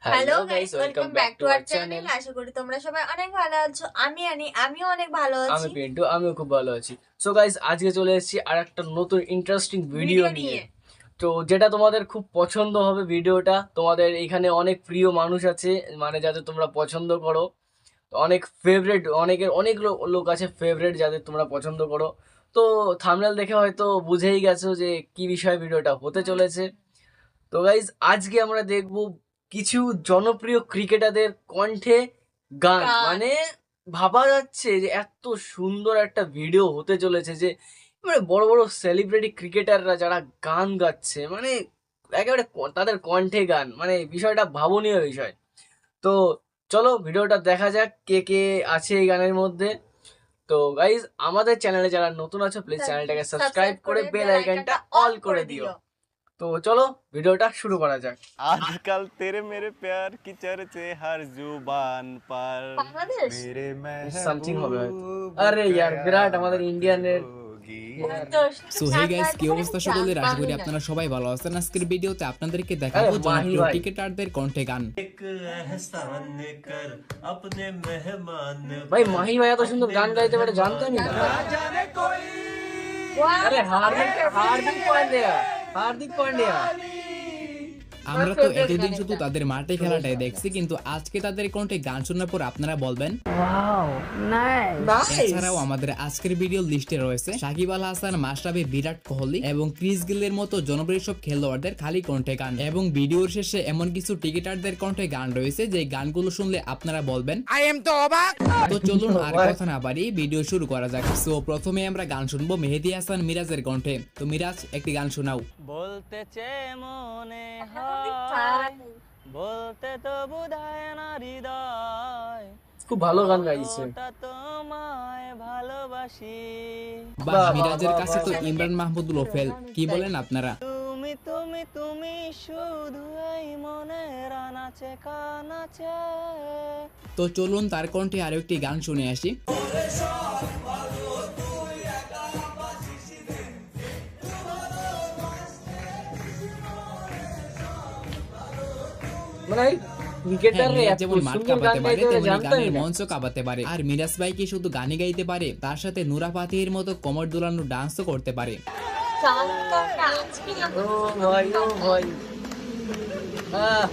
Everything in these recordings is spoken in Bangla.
Hello hello guys, guys, welcome welcome back back to to our our channel. Channel. আশা করি তোমরা সবাই অনেক ভালো আছো। আমিও অনেক ভালো আমি আছি। পিন্টু, আমিও খুব ভালো আছি। সো গাইস, আজকে চলে এসেছি আর একটা নতুন ইন্টারেস্টিং ভিডিও ভিডিও নিয়ে। নিয়ে তো যেটা তোমাদের খুব পছন্দ হবে ভিডিওটা, তোমাদের এখানে অনেক প্রিয় মানুষ আছে, মানে যাদের তোমরা পছন্দ করো। তো অনেক ফেভারিট, অনেক লোক আছে ফেভারিট যাদের তোমরা পছন্দ করো। তো থাম্বনেল দেখে হয়তো বুঝেই গেছো যে কি বিষয়ে ভিডিওটা হতে চলেছে। তো গাইজ, আজকে আমরা দেখব কিছু জনপ্রিয় ক্রিকেটারদের কণ্ঠে গান। গান। মানে ভাবা যাচ্ছে যে এত সুন্দর একটা ভিডিও হতে চলেছে যে মানে বড় বড় সেলিব্রিটি ক্রিকেটাররা যারা গান গাচ্ছে, মানে একেবারে তাদের কণ্ঠে গান, মানে বিষয়টা ভাবনীয় বিষয়। তো চলো ভিডিওটা দেখা যাক কে কে আছে এই গানের মধ্যে। তো গাইজ, আমাদের চ্যানেলে যারা নতুন আছো প্লিজ চ্যানেলটাকে সাবস্ক্রাইব সাবস্ক্রাইব করে করে বেল বেল আইকনটা আইকনটা অল অল করে করে দিও। দিও। তো চলো ভিডিওটা শুরু করা যাক। आजकल तेरे मेरे प्यार की चर्चे हर जुबान पर বাংলাদেশ। मेरे সামথিং হবে হয়তো। महबूब আরে ইয়ার, বিরাট আমাদের कयामत ইন্ডিয়ানের। होगी। তো শুধু সো হে গান গাইস, গাইতে কি পারে, অবস্থা গান সকলের? আশা করি বাংলা। আপনারা সবাই ভালো আছেন। আজকের ভিডিওতে আপনাদেরকে আরে দেখাবো মাহি জনপ্রিয় ভাই, ক্রিকেটারদের কণ্ঠে গান। एक एहसान कर अपने मेहमान ভাই पर মাহি ভাই এত সুন্দর अपने গান গাইতে পারে জানতামই मेहमान না। Wow! আরে হার্দিক পান্ডিয়া, হার্দিক পান্ডিয়া। আমরা তো এতদিন শুধু তাদের মাঠে খেলাটাই দেখছি, কিন্তু আজকে তাদের কণ্ঠে গান শোনার পর আপনারা বলবেন এছাড়াও আমাদের আজকের ভিডিও লিস্টে রয়েছে সাকিব আল হাসান, মাশরাফি, বিরাট কোহলি এবং ক্রিস গেলের মতো জনপ্রিয় সব খেলোয়াড়দের খালি কণ্ঠে গান। এবং ভিডিওর শেষে এমন কিছু ক্রিকেটারদের কণ্ঠে গান রয়েছে যে গানগুলো শুনলে আপনারা বলবেন আই এম তো অবাক। তো চলুন আর কথা না বাড়িয়ে ভিডিও শুরু করা যাক। সো প্রথমে আমরা গান শুনবো মেহেদী হাসান মিরাজের কণ্ঠে। তো মিরাজ, একটি গান শোনাও। বলতে চেয়ে মনে হাই। বলতে তো বুঝায় না হৃদয় খুব ভালো গান গাইছে। কতটা তোমায় ভালোবাসি বাহ, বাহ, মিরাজের বাহ, কাছে বাহ, তো বাহ। ইমরান মাহমুদুল ফেল। কি বলেন আপনারা? তুমি তুমি তুমি শুধু এই মনের আনাচে কানাচে। তো চলুন তার কণ্ঠে আরো একটি গান শুনে আসি। মানে ক্রিকেটার হ্যাঁ, মিরাজ এত যেমন মাঠ সুন্দর গান কাঁপাতে পারে গাইতে পারে তেমনি জানতামই গানের না। মঞ্চ কাঁপাতে পারে। আর মিরাজ ভাই কি শুধু গানই গাইতে পারে, তার সাথে নুরা ফাতিহির মতো কোমর দোলানো ডান্সও করতে পারে। ও ভাই, ও ভাই। আহ,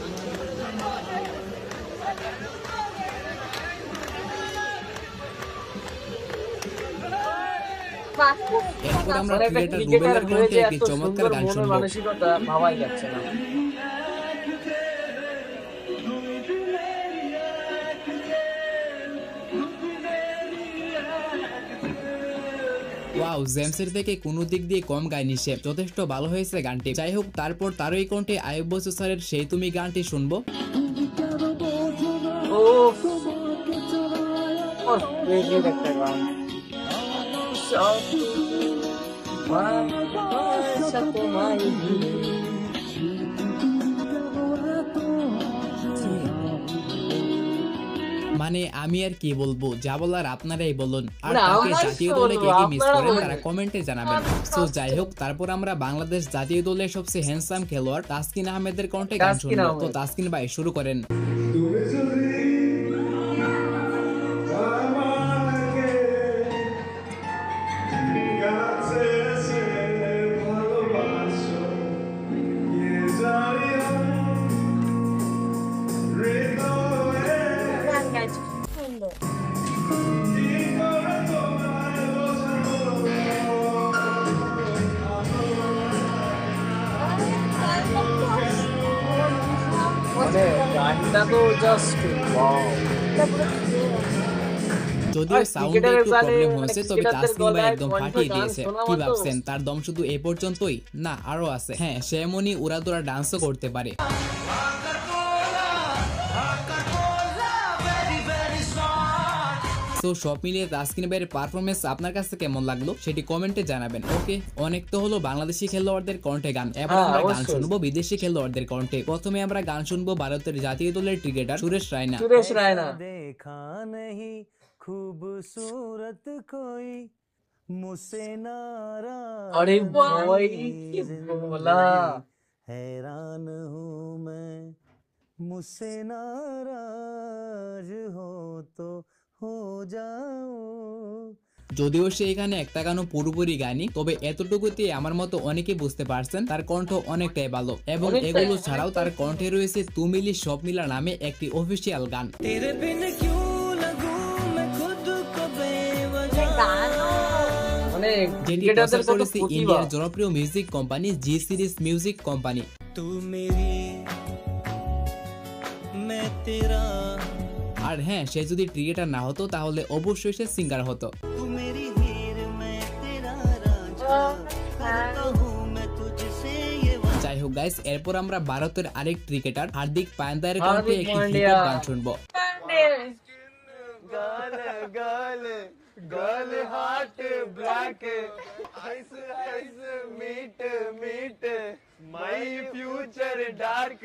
এরপর আমরা মানে একটা ক্রিকেটার ক্রিকেটার রুবেলের হয়ে কণ্ঠে যে একটি এত চমৎকার সুন্দর গান মনের শুনবো। মানসিকতা ভাবাই যাচ্ছে না। ওয়াও, জেমসের থেকে কোনো দিক দিয়ে কম গায়নি সে, যথেষ্ট ভালো হয়েছে গানটি। যাই হোক, তারপর তারই কণ্ঠে আয়ুব বচ্চন স্যারের সেই তুমি গানটি শুনবো। ও ফেভারিট একটা গান। সব ভালোবাসা তোমায় ঘিরে। মানে আমি আর কি বলবো, যা বলার আপনারাই বলুন। আর না, তাকে আমরাই জাতীয় তো দলে কে বলবো, কি মিস আপনারা করেন বলুন। তারা কমেন্টে জানাবেন। সো যাই হোক, তারপর আমরা বাংলাদেশ জাতীয় দলের সবচেয়ে হ্যান্ডসাম খেলোয়াড় তাসকিন আহমেদের কণ্ঠে গান তাসকিন শুনবো। তো আহমেদ। তাসকিন ভাই শুরু করেন। গান গাইছে খুব সুন্দর। মানে গানটা তো জাস্ট ওয়াও। যদিও আর সাউন্ডে ক্রিকেটারের একটু গানে, প্রবলেম মানে হয়েছে, তবে ক্রিকেটারদের তাসকিন ভাই গলায় একদম কণ্ঠে ফাটিয়ে গান দিয়েছে। শোনা কি মাত্র ভাবছেন তার দম শুধু এ পর্যন্তই? না, আরো আছে। হ্যাঁ, সে এমনই উড়াদুরা ডান্সও করতে পারে। তো সব মিলিয়ে তাসকিন ভাইয়ের পারফরমেন্স আপনার কাছে কেমন লাগলো সেটি কমেন্টে জানাবেন। ওকে, অনেক তো হলো বাংলাদেশি খেলোয়াড়দের কণ্ঠে গান। এবার হ্যাঁ, আমরা গান অবশ্যই। শুনবো বিদেশি খেলোয়াড়দের কণ্ঠে। প্রথমে আমরা গান শুনবো ভারতের জাতীয় দলের ক্রিকেটার সুরেশ রায়না। সুরেশ রায়না। देखा नहीं खूबसूरत कोई मुझसे नाराज अरे भाई, नहीं কি जिंदगी, বলা। हैरान हूँ मैं मुझसे नाराज हो तो हो जाओ। যদিও সে এখানে একটা গানও পুরোপুরি গায়নি, তবে এতটুকুতে আমার মতো অনেকে বুঝতে পারছেন তার কণ্ঠ অনেকটাই ভালো। এবং অনেকটাই। এগুলো ছাড়াও তার কণ্ঠে রয়েছে তু মিলি সব মিলা নামে একটি অফিসিয়াল গান। গানও মানে যেটি ক্রিকেটারদের প্রচার কত করেছে প্রতিভা। ইন্ডিয়ার জনপ্রিয় মিউজিক কোম্পানি জি সিরিজ মিউজিক কোম্পানি। तू मेरी मैं तेरा আর হ্যাঁ, সে যদি ক্রিকেটার না হতো তাহলে অবশ্যই সে সিঙ্গার হতো। तू मेरी हीर मैं तेरा राजा करता हूँ मैं तुझसे ये যাই হোক গাইস, এরপর আমরা ভারতের আরেক ক্রিকেটার হার্দিক পান্ডিয়ার কণ্ঠে হার্দিক একটি পান্ডিয়া। হিপ হপ গান শুনবো। गाल गाल गाल heart black ice ice meet meet my future dark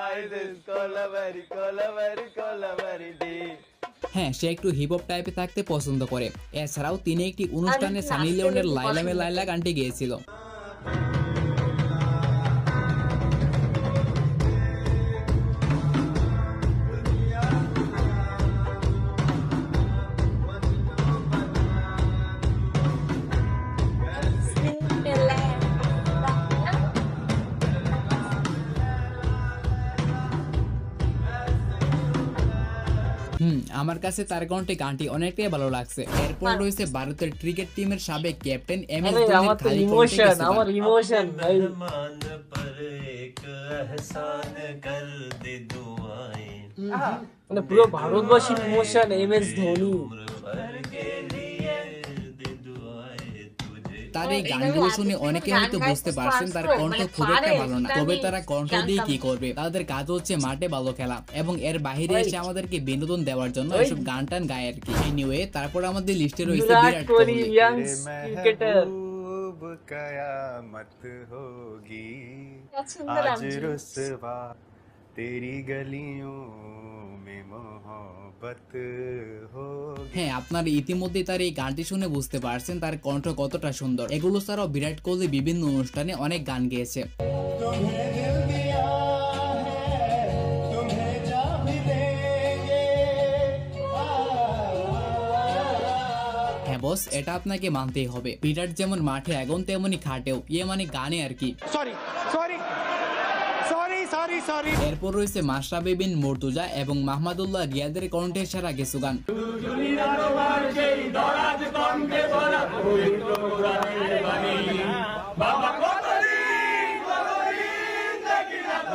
ice Kolaveri Kolaveri Kolaveri day. হ্যাঁ, সে একটু হিপ হপ টাইপে থাকতে পছন্দ করে। এছাড়াও তিনি একটি অনুষ্ঠানে আমি সানি নাচতে লিওনের বেশি লাইলা মে পছন্দ লাইলা গানটি গেয়েছিল। আমার কাছে তার কণ্ঠে গানটি অনেকটাই ভালো লাগছে। এরপর রয়েছে ভারতের ক্রিকেট টিমের সাবেক ক্যাপ্টেন এম এস আরে ধোনির আমার তো খালি কণ্ঠে ইমোশন, কিছু গান। আমার ইমোশন ভাই। मेहमान पर एक एहसान कर दे दुआएं মানে পুরো ভারতবাসীর ইমোশন এম এস ধোনি। उम्र भर के लिए दे दुआएं तुझे। তার এই গানগুলো শুনে অনেকে হয়তো বুঝতে পারছেন তার কণ্ঠ খুব একটা ভালো না, তবে তারা কণ্ঠ দিয়ে কি করবে, তাদের কাজ হচ্ছে মাঠে ভালো খেলা এবং এর বাইরে এসে আমাদেরকে বিনোদন দেওয়ার জন্য এসব গান টান গায় আর কি। এনিওয়ে, তারপর আমাদের লিস্টে রয়েছে বিরাট বিরাট কোহলি কোহলি। ইয়াং तेरे ক্রিকেটার। महबूब कयामत होगी সুন্দর आज रुसवा तेरी गलियों में मोहब्बत होगी। হ্যাঁ, আপনারা ইতিমধ্যে তার এই গানটি শুনে বুঝতে পারছেন তার কণ্ঠ কতটা সুন্দর। এগুলো ছাড়াও বিরাট কোহলি বিভিন্ন অনুষ্ঠানে অনেক গান গেয়েছে। হ্যাঁ বস, এটা আপনাকে মানতেই হবে। বিরাট যেমন মাঠে আগুন তেমনি খাটেও, ইয়ে মানে গানে আর কি। এরপর রয়েছে মাশরাফি বিন মুর্তজা এবং মাহমুদুল্লাহ রিয়াদের কণ্ঠে সেরা কিছু গান।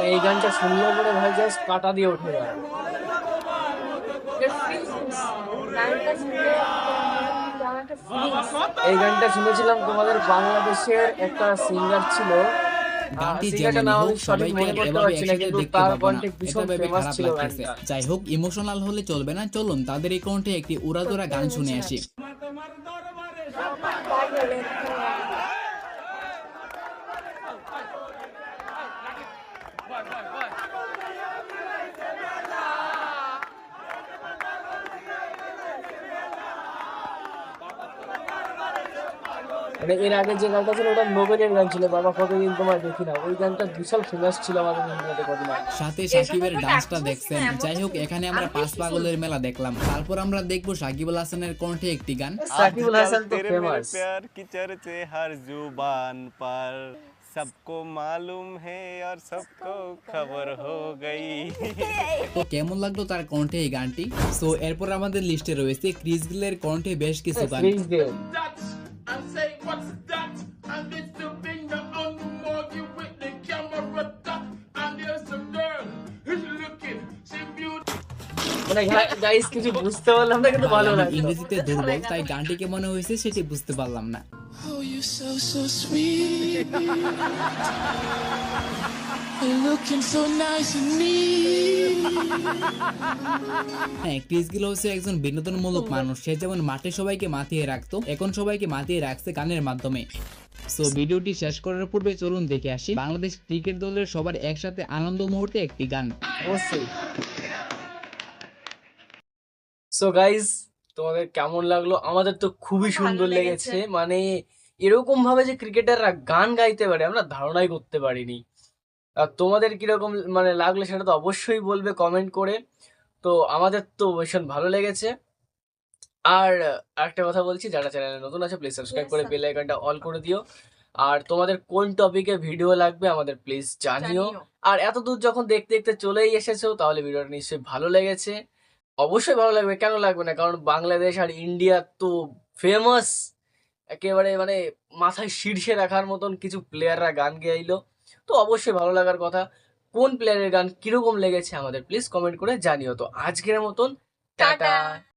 এই গানটা শুনলে পরে ভাই জাস্ট কাটা দিয়ে উঠে যায়। গানটা শুনলে কেমন একটা feelings। এই গানটা শুনেছিলাম তোমাদের বাংলাদেশের একটা সিঙ্গার ছিল, গানটি সিঙ্গারটার যেমনই নাম হোক, আমি সঠিক সবাইকে মনে করতে এভাবে পারছি না, একসাথে কিন্তু দেখতে তার পাবো না, কণ্ঠে এটা ভীষণ ভেবে ফেমাস খারাপ ছিল লাগতেছে। গানটা। যাই হোক, ইমোশনাল হলে চলবে না, চলুন তাদের এই কণ্ঠে একটি উড়াদোড়া গান শুনে আসি। মানে এর আগে যে গানটা ছিল ওটা নোবেলের গান ছিল, বাবা কতদিন তোমায় দেখি না, ওই গানটা বিশাল ফেমাস ছিল আমাদের ইন্ডিয়াতে কদিন আগে। সাথে এসব সাকিবের তো ডান্সটা ডান্স দেখছেন। হচ্ছে না, যাই হোক, এখানে আমরা আমি পাঁচ বেশি পাগলের মেলা দেখলাম। তারপর আমরা দেখবো সাকিব আল হাসানের কণ্ঠে একটি গান। সাকিবুল হাসান তো तेरे मेरे ফেমাস। प्यार की चर्चे हर जुबान पर सबको मालूम है और सबको खबर हो गई। তো কেমন লাগলো তার কণ্ঠে এই গানটি? সো এরপর আমাদের লিস্টে রয়েছে ক্রিস গেলের কণ্ঠে বেশ কিছু গান। প্লিজ গেল। And say what's that? And it's the finger on the morgue with the camera top. And there's a girl who's looking, she beautiful. মানে গাইস কিছু বুঝতে পারলাম না, কিন্তু ভালো আমি লাগলো। ইংরেজিতে দুর্বল, তাই গানটি কেমন হয়েছে সেটি বুঝতে পারলাম না। Oh, you're so sweet. You're looking so nice in me. হ্যাঁ, ক্রিস গেল হচ্ছে একজন বিনোদনমূলক মানুষ। সে যেমন মাঠে সবাইকে মাতিয়ে রাখতো, এখন সবাইকে মাতিয়ে রাখছে গানের মাধ্যমে। সো ভিডিওটি শেষ করার পূর্বে চলুন দেখে আসি বাংলাদেশ ক্রিকেট দলের সবার একসাথে আনন্দ মুহূর্তে একটি গান। অবশ্যই। সো গাইস, তোমাদের কেমন লাগলো? আমাদের তো খুবই ভালো সুন্দর লেগেছে। লেগেছে। মানে এরকম ভাবে যে ক্রিকেটাররা গান গাইতে পারে আমরা ধারণাই করতে পারিনি। আর তোমাদের কিরকম মানে লাগলো সেটা তো অবশ্যই বলবে কমেন্ট করে। তো আমাদের তো ভীষণ ভালো লেগেছে। আর একটা কথা বলছি, যারা চ্যানেলে নতুন আছে প্লিজ সাবস্ক্রাইব করে বেল আইকনটা অল করে দিও। আর তোমাদের কোন টপিকে ভিডিও লাগবে আমাদের প্লিজ জানিও। আর এত দূর যখন দেখতে দেখতে চলেই এসেছো তাহলে ভিডিওটা নিশ্চয়ই ভালো লেগেছে। অবশ্যই ভালো লাগবে, কেন লাগবে না, কারণ বাংলাদেশ আর ইন্ডিয়া তো ফেমাস, একেবারে মানে মাথায় শীর্ষে রাখার মতন কিছু প্লেয়াররা গান গেইলো। তো অবশ্যই ভালো লাগার কথা। কোন প্লেয়ারের গান কিরকম লেগেছে আমাদের প্লিজ কমেন্ট করে জানিও। তো আজকের মতন টাটা। টাটা।